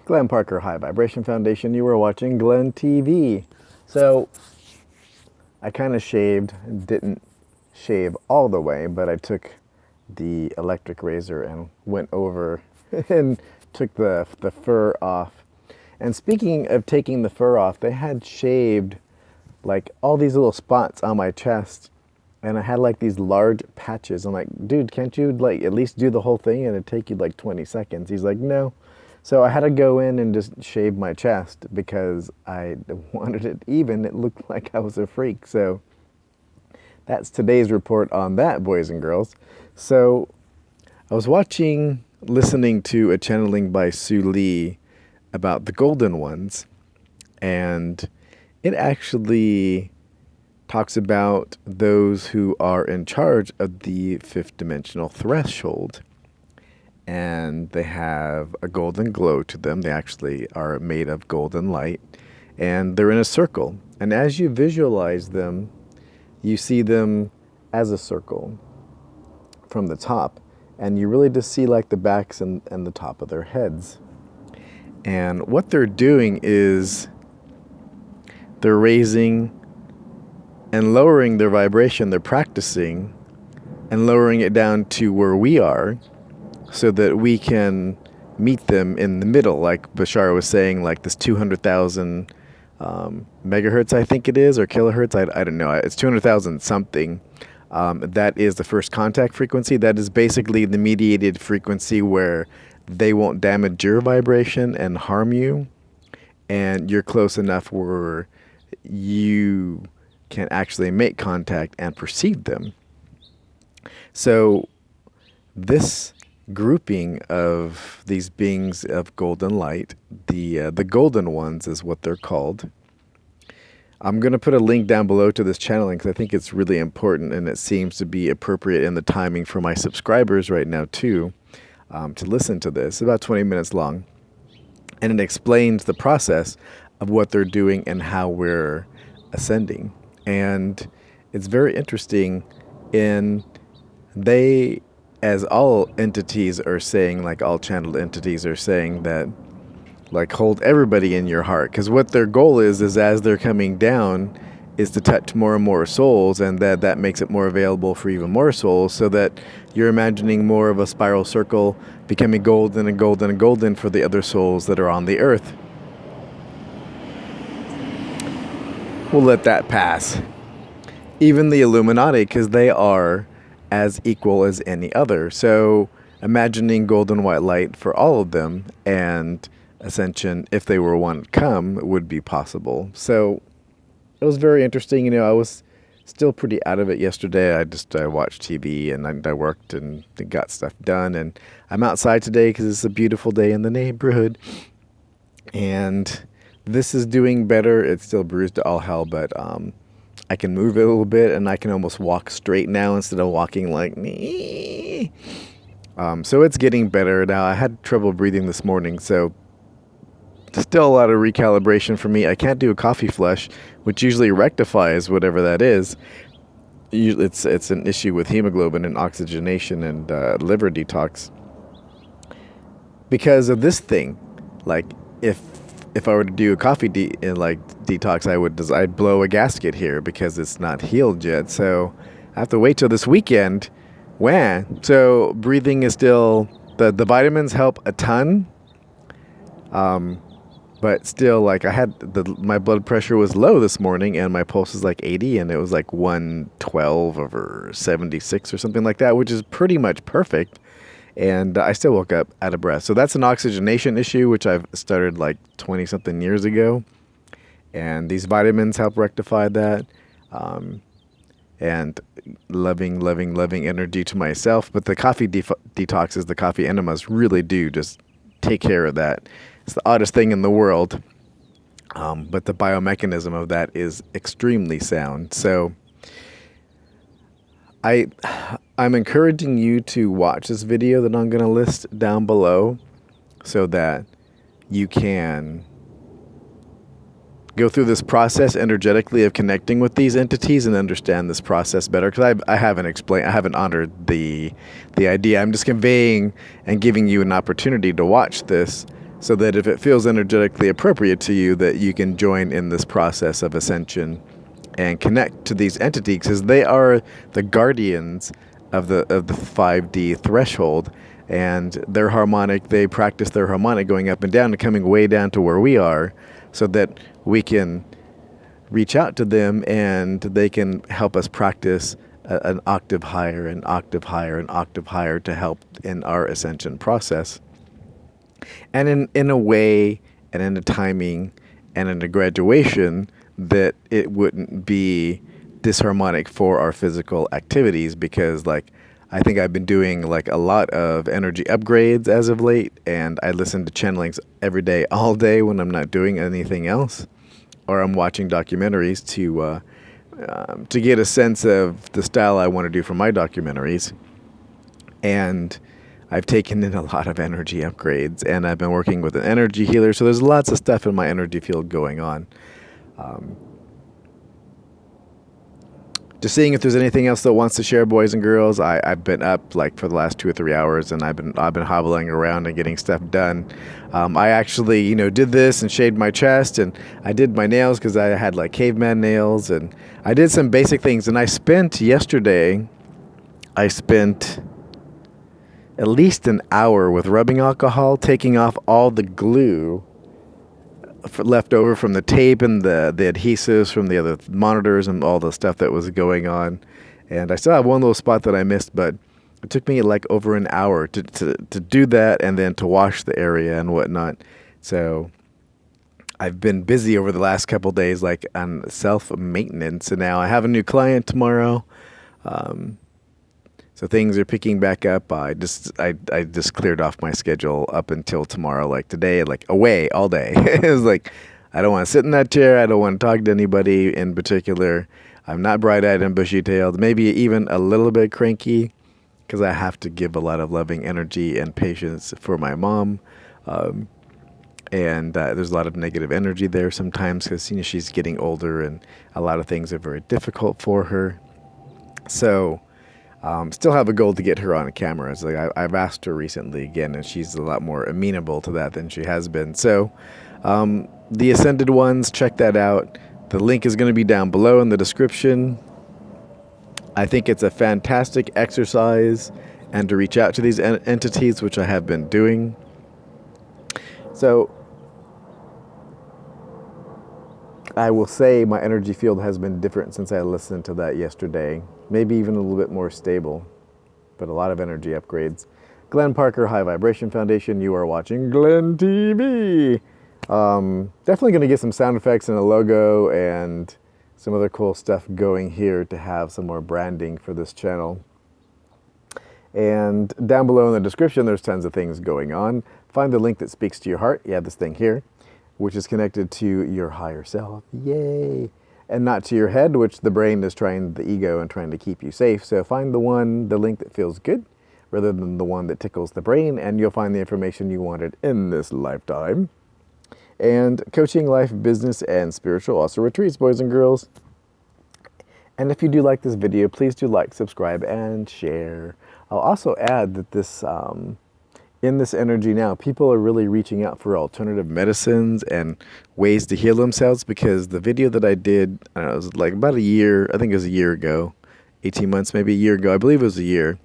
Glenn Parker, High Vibration Foundation. You were watching Glenn TV. So I kind of shaved, didn't shave all the way, but I took the electric razor and went over and took the fur off. And speaking of taking the fur off, they had shaved like all these little spots on my chest, and I had like these large patches. I'm like, dude, can't you like at least do the whole thing and it'd take you like 20 seconds? He's like, no. So I had to go in and just shave my chest because I wanted it even. It looked like I was a freak. So that's today's report on that, boys and girls. So I was listening to a channeling by Sue Lee about the golden ones, and it actually talks about those who are in charge of the fifth dimensional threshold. And they have a golden glow to them. They actually are made of golden light, and they're in a circle. And as you visualize them, you see them as a circle from the top, and you really just see like the backs and the top of their heads. And what they're doing is they're raising and lowering their vibration. They're practicing and lowering it down to where we are, so that we can meet them in the middle, like Bashar was saying, like this 200,000 megahertz, I think it is, or kilohertz, I don't know. It's 200,000 something. That is the first contact frequency. That is basically the mediated frequency where they won't damage your vibration and harm you, and you're close enough where you can actually make contact and perceive them. So this grouping of these beings of golden light, the golden ones is what they're called. I'm going to put a link down below to this channeling because I think it's really important, and it seems to be appropriate in the timing for my subscribers right now too, to listen to this. It's about 20 minutes long, and it explains the process of what they're doing and how we're ascending. And it's very interesting as all entities are saying, like all channeled entities are saying, that like hold everybody in your heart, because what their goal is as they're coming down is to touch more and more souls, and that makes it more available for even more souls, so that you're imagining more of a spiral circle becoming golden and golden and golden for the other souls that are on the earth. We'll let that pass. Even the Illuminati, because they are as equal as any other. So imagining golden white light for all of them, and Ascension, if they were one to come, would be possible. So it was very interesting. I was still pretty out of it yesterday. I watched TV and I worked and got stuff done. And I'm outside today because it's a beautiful day in the neighborhood. And this is doing better. It's still bruised to all hell, but I can move it a little bit, and I can almost walk straight now instead of walking like me. So it's getting better now. I had trouble breathing this morning, so still a lot of recalibration for me. I can't do a coffee flush, which usually rectifies whatever that is. Usually it's an issue with hemoglobin and oxygenation and liver detox. Because of this thing, like if I were to do a coffee detox, I'd blow a gasket here because it's not healed yet. So I have to wait till this weekend. So breathing is still, the vitamins help a ton. But still, like my blood pressure was low this morning, and my pulse is like 80, and it was like 112 over 76 or something like that, which is pretty much perfect. And I still woke up out of breath. So that's an oxygenation issue, which I've started like 20 something years ago. And these vitamins help rectify that. And loving energy to myself. But the coffee detoxes, the coffee enemas really do just take care of that. It's the oddest thing in the world. But the biomechanism of that is extremely sound. So I'm encouraging you to watch this video that I'm going to list down below, so that you can go through this process energetically of connecting with these entities and understand this process better. Because I haven't honored the idea. I'm just conveying and giving you an opportunity to watch this so that if it feels energetically appropriate to you, that you can join in this process of ascension and connect to these entities, because they are the guardians of the 5D threshold, and their harmonic, they practice their harmonic going up and down and coming way down to where we are, so that we can reach out to them and they can help us practice an octave higher, an octave higher, an octave higher to help in our ascension process. And in a way, and in a timing, and in a graduation that it wouldn't be disharmonic for our physical activities, because like I think I've been doing like a lot of energy upgrades as of late, and I listen to channelings every day, all day when I'm not doing anything else, or I'm watching documentaries to get a sense of the style I want to do for my documentaries. And I've taken in a lot of energy upgrades, and I've been working with an energy healer, so there's lots of stuff in my energy field going on. Just seeing if there's anything else that wants to share, boys and girls. I've been up like for the last 2 or 3 hours, and I've been hobbling around and getting stuff done. I actually, did this and shaved my chest, and I did my nails because I had like caveman nails, and I did some basic things. And I spent at least an hour with rubbing alcohol, taking off all the glue left over from the tape and the adhesives from the other monitors and all the stuff that was going on. And I still have one little spot that I missed, but it took me like over an hour to do that, and then to wash the area and whatnot. So I've been busy over the last couple days, like on self-maintenance, and now I have a new client tomorrow. So things are picking back up. I just cleared off my schedule up until tomorrow. Like today, like away all day. It was like, I don't want to sit in that chair. I don't want to talk to anybody in particular. I'm not bright-eyed and bushy-tailed. Maybe even a little bit cranky, because I have to give a lot of loving energy and patience for my mom. And there's a lot of negative energy there sometimes, because she's getting older and a lot of things are very difficult for her. So still have a goal to get her on a camera. It's like I've asked her recently again, and she's a lot more amenable to that than she has been. So the Ascended Ones, check that out. The link is going to be down below in the description. I think it's a fantastic exercise, and to reach out to these entities, which I have been doing. So I will say my energy field has been different since I listened to that yesterday. Maybe even a little bit more stable, but a lot of energy upgrades. Glenn Parker, High Vibration Foundation. You are watching Glenn TV. Definitely going to get some sound effects and a logo and some other cool stuff going here to have some more branding for this channel. And down below in the description, there's tons of things going on. Find the link that speaks to your heart. You have this thing here, which is connected to your higher self. Yay! And not to your head, which the brain is the ego, and trying to keep you safe. So find the link that feels good, rather than the one that tickles the brain, and you'll find the information you wanted in this lifetime. And coaching, life, business, and spiritual, also retreats, boys and girls. And if you do like this video, please do like, subscribe, and share. I'll also add that this, in this energy now, people are really reaching out for alternative medicines and ways to heal themselves, because the video that I did, I don't know, it was like about a year, I think it was a year ago, 18 months, maybe a year ago, I believe it was a year.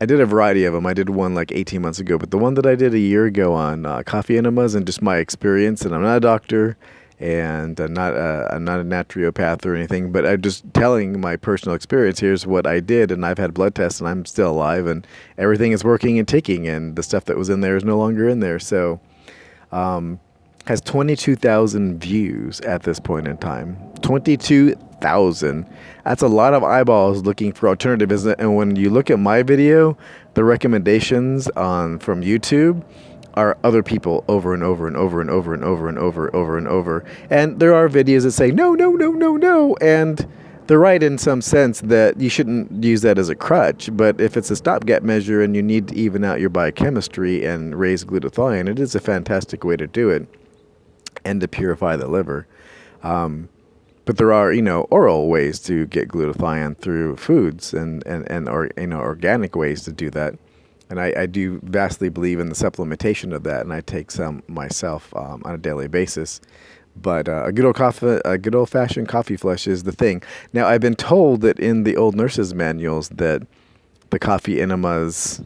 I did a variety of them. I did one like 18 months ago, but the one that I did a year ago on coffee enemas and just my experience, and I'm not a doctor, and I'm not a naturopath or anything, but I'm just telling my personal experience. Here's what I did, and I've had blood tests, and I'm still alive, and everything is working and ticking, and the stuff that was in there is no longer in there. So has 22,000 views at this point in time. 22,000. That's a lot of eyeballs looking for alternatives. And when you look at my video, the recommendations from YouTube are other people over and over and over and over and over and over and over. And there are videos that say, no, no, no, no, no. And they're right in some sense that you shouldn't use that as a crutch. But if it's a stopgap measure and you need to even out your biochemistry and raise glutathione, it is a fantastic way to do it and to purify the liver. But there are, oral ways to get glutathione through foods and organic ways to do that. And I do vastly believe in the supplementation of that, and I take some myself on a daily basis. But a good old fashioned coffee flush is the thing. Now I've been told that in the old nurses' manuals that the coffee enemas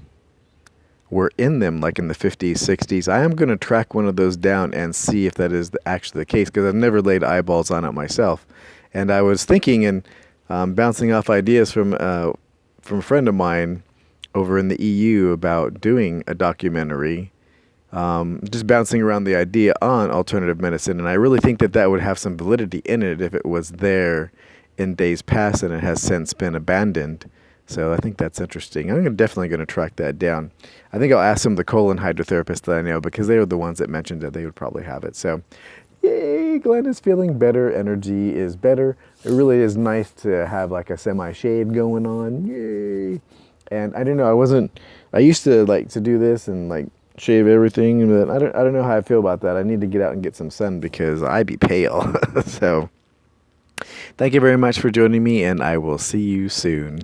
were in them, like in the 50s, 60s. I am going to track one of those down and see if that is actually the case, because I've never laid eyeballs on it myself. And I was thinking and bouncing off ideas from a friend of mine over in the EU about doing a documentary, just bouncing around the idea on alternative medicine. And I really think that that would have some validity in it if it was there in days past and it has since been abandoned. So I think that's interesting. I'm definitely going to track that down. I think I'll ask some of the colon hydrotherapists that I know, because they were the ones that mentioned that they would probably have it. So, yay, Glenn is feeling better. Energy is better. It really is nice to have like a semi-shave going on. Yay. And I don't know, I used to like to do this and like shave everything, but I don't know how I feel about that. I need to get out and get some sun because I be pale. So, thank you very much for joining me, and I will see you soon.